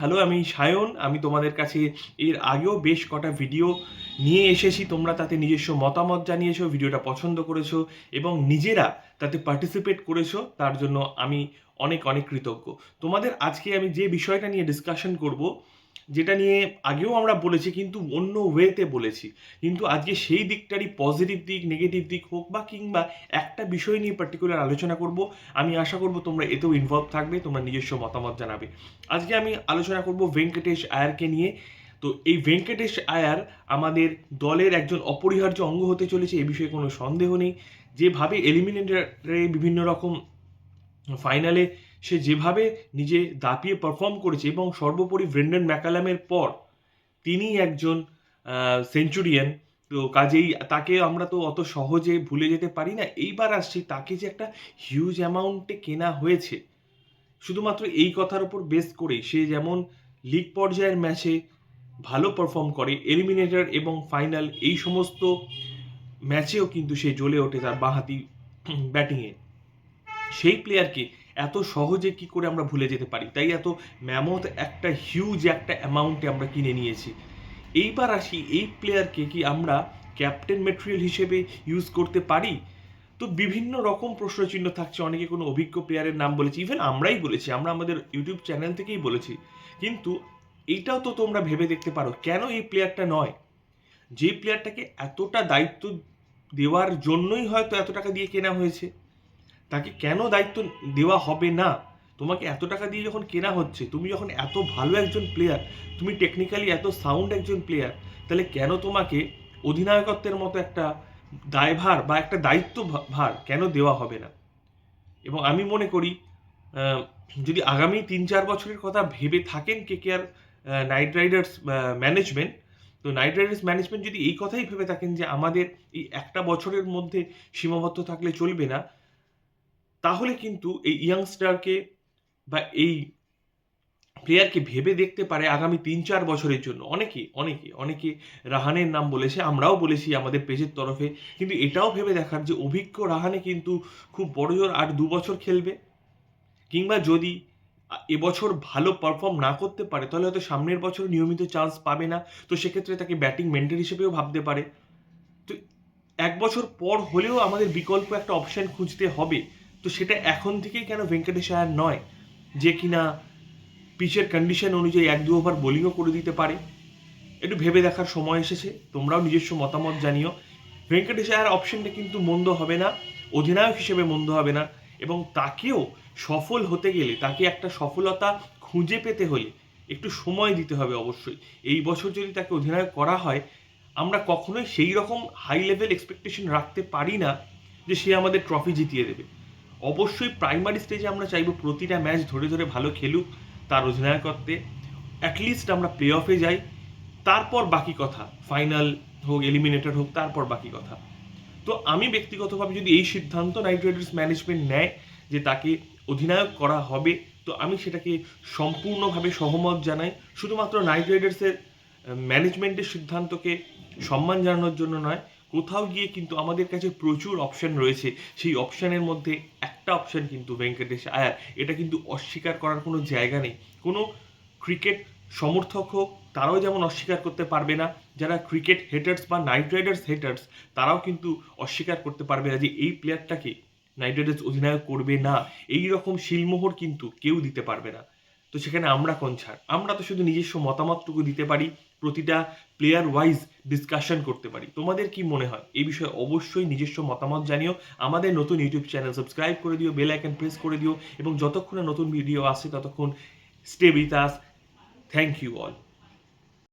Hello, আমি সায়ন। আমি তোমাদের কাছে এর আগেও বেশ কটা ভিডিও নিয়ে এসেছি। তোমরা তাতে নিজস্ব মতামত জানিয়েছো, ভিডিওটা পছন্দ করেছো এবং নিজেরা তাতে পার্টিসিপেট করেছো। তার জন্য আমি অনেক অনেক কৃতজ্ঞ। তোমাদের আজকে আমি যে বিষয়টা নিয়ে ডিসকাশন করব, যেটা নিয়ে আগেও আমরা বলেছি কিন্তু অন্য ওয়েতে বলেছি, কিন্তু আজকে সেই দিকটারই পজিটিভ দিক, নেগেটিভ দিক হোক বা কিংবা একটা বিষয় নিয়ে পার্টিকুলার আলোচনা করব। আমি আশা করব তোমরা এতেও ইনভলভ থাকবে, তোমরা নিজস্ব মতামত জানাবে। আজকে আমি আলোচনা করব ভেঙ্কটেশ আয়ারকে নিয়ে। তো এই ভেঙ্কটেশ আয়ার আমাদের দলের একজন অপরিহার্য অঙ্গ হতে চলেছে, এ বিষয়ে কোনো সন্দেহ নেই। যেভাবে এলিমিনেটরে বিভিন্ন রকম ফাইনালে সে যেভাবে নিজে দাপিয়ে পারফর্ম করেছে এবং সর্বোপরি ব্রেন্ডন ম্যাকালামের পর তিনি একজন সেঞ্চুরিয়ান। তো কাজেই তাকে আমরা তো অত সহজে ভুলে যেতে পারি না। এইবার আসছি তাকে যে একটা হিউজ অ্যামাউন্টে কেনা হয়েছে, শুধুমাত্র এই কথার উপর বেস করেই সে যেমন লিগ পর্যায়ের ম্যাচে ভালো পারফর্ম করে, এলিমিনেটর এবং ফাইনাল এই সমস্ত ম্যাচেও কিন্তু সে জ্বলে ওঠে তার বাঁহাতি ব্যাটিংয়ে। সেই প্লেয়ারকে এত সহজে কি করে আমরা ভুলে যেতে পারি? তাই এত ম্যামথ একটা হিউজ একটা অ্যামাউন্টে আমরা কিনে নিয়েছি। এইবার আসি, এই প্লেয়ারকে কি আমরা ক্যাপ্টেন ম্যাটেরিয়াল হিসেবে ইউজ করতে পারি? তো বিভিন্ন রকম প্রশ্নচিহ্ন থাকছে। অনেকে কোনো অভিজ্ঞ প্লেয়ারের নাম বলেছে, ইভেন আমরাই বলেছি, আমরা আমাদের ইউটিউব চ্যানেল থেকেই বলেছি। কিন্তু এইটাও তো তোমরা ভেবে দেখতে পারো, কেন এই প্লেয়ারটা নয়? যে প্লেয়ারটাকে এতটা দায়িত্ব দেওয়ার জন্যই হয়তো এত টাকা দিয়ে কেনা হয়েছে, তাকে কেন দায়িত্ব দেওয়া হবে না? তোমাকে এত টাকা দিয়ে যখন কেনা হচ্ছে, তুমি যখন এত ভালো একজন প্লেয়ার, তুমি টেকনিক্যালি এত সাউন্ড একজন প্লেয়ার, তাহলে কেন তোমাকে অধিনায়কত্বের মতো একটা দায়ভার বা একটা দায়িত্ব ভার কেন দেওয়া হবে না? এবং আমি মনে করি যদি আগামী ৩-৪ বছরের কথা ভেবে থাকেন কেকেআর নাইট রাইডার্স ম্যানেজমেন্ট, তো নাইট রাইডার্স ম্যানেজমেন্ট যদি এই কথাই ভেবে থাকেন যে আমাদের এই একটা বছরের মধ্যে সীমাবদ্ধ থাকলে চলবে না, তাহলে কিন্তু এই ইয়াংস্টারকে বা এই প্লেয়ারকে ভেবে দেখতে পারে আগামী ৩-৪ বছরের জন্য। অনেকে রাহানের নাম বলেছে, আমরাও বলেছি আমাদের পেজের তরফে। কিন্তু এটাও ভেবে দেখার যে অভিজ্ঞ রাহানে কিন্তু খুব বড়জোর আর ২ বছর খেলবে, কিংবা যদি এবছর ভালো পারফর্ম না করতে পারে তাহলে হয়তো সামনের বছর নিয়মিত চান্স পাবে না। তো সেক্ষেত্রে তাকে ব্যাটিং মেন্টর হিসেবেও ভাবতে পারে। তো ১ বছর পর হলেও আমাদের বিকল্প একটা অপশন খুঁজতে হবে। তো সেটা এখন থেকেই কেন ভেঙ্কটেশ আয়ার নয়, যে কিনা পিচের কন্ডিশন অনুযায়ী ১-২ ওভার বোলিংও করে দিতে পারে? একটু ভেবে দেখার সময় এসেছে। তোমরাও নিজস্ব মতামত জানিও। ভেঙ্কটেশ আয়ার অপশনটা কিন্তু মন্দ হবে না, অধিনায়ক হিসেবে মন্দ হবে না। এবং তাকেও সফল হতে গেলে, তাকে একটা সফলতা খুঁজে পেতে হলে একটু সময় দিতে হবে অবশ্যই। এই বছর যদি তাকে অধিনায়ক করা হয়, আমরা কখনোই সেই রকম হাই লেভেল এক্সপেকটেশন রাখতে পারি না যে সে আমাদের ট্রফি জিতিয়ে দেবে। অবশ্যই প্রাইমারি স্টেজে আমরা চাইবো প্রতিটা ম্যাচ ধরে ধরে ভালো খেলুক তার অধিনায়কত্বে। অ্যাটলিস্ট আমরা প্লে অফে যাই, তারপর বাকি কথা, ফাইনাল হোক, এলিমিনেটর হোক, তারপর বাকি কথা। তো আমি ব্যক্তিগতভাবে যদি এই সিদ্ধান্ত নাইট রাইডার্স ম্যানেজমেন্ট নেয় যে তাকে অধিনায়ক করা হবে, তো আমি সেটাকে সম্পূর্ণভাবে সহমত জানাই। শুধুমাত্র নাইট রাইডার্সের ম্যানেজমেন্টের সিদ্ধান্তকে সম্মান জানানোর জন্য নয়, কোথাও গিয়ে কিন্তু আমাদের কাছে প্রচুর অপশন রয়েছে। সেই অপশনের মধ্যে একটা অপশন কিন্তু ভেঙ্কটেশ আয়ার। এটা কিন্তু অস্বীকার করার কোনো জায়গা নেই। কোনো ক্রিকেট সমর্থক হোক, তারাও যেমন অস্বীকার করতে পারবে না, যারা ক্রিকেট হেটার্স বা নাইট রাইডার্স হেটার্স তারাও কিন্তু অস্বীকার করতে পারবে না যে এই প্লেয়ারটাকে নাইট রাইডার্স অধিনায়ক করবে না। এই রকম শিলমোহর কিন্তু কেউ দিতে পারবে না। তো সেখানে আমরা কোন ছাড়? আমরা তো শুধু নিজস্ব মতামতটুকু দিতে পারি, প্রতিটা প্লেয়ার ওয়াইজ ডিসকাশন করতে পারি। তোমাদের কি মনে হয় এই বিষয়ে? অবশ্যই নিজস্ব মতামত জানিও। আমাদের নতুন ইউটিউব চ্যানেল সাবস্ক্রাইব করে দিও, বেল আইকন প্রেস করে দিও এবং যতক্ষণ না নতুন ভিডিও আসে ততক্ষণ stay with us. Thank you all.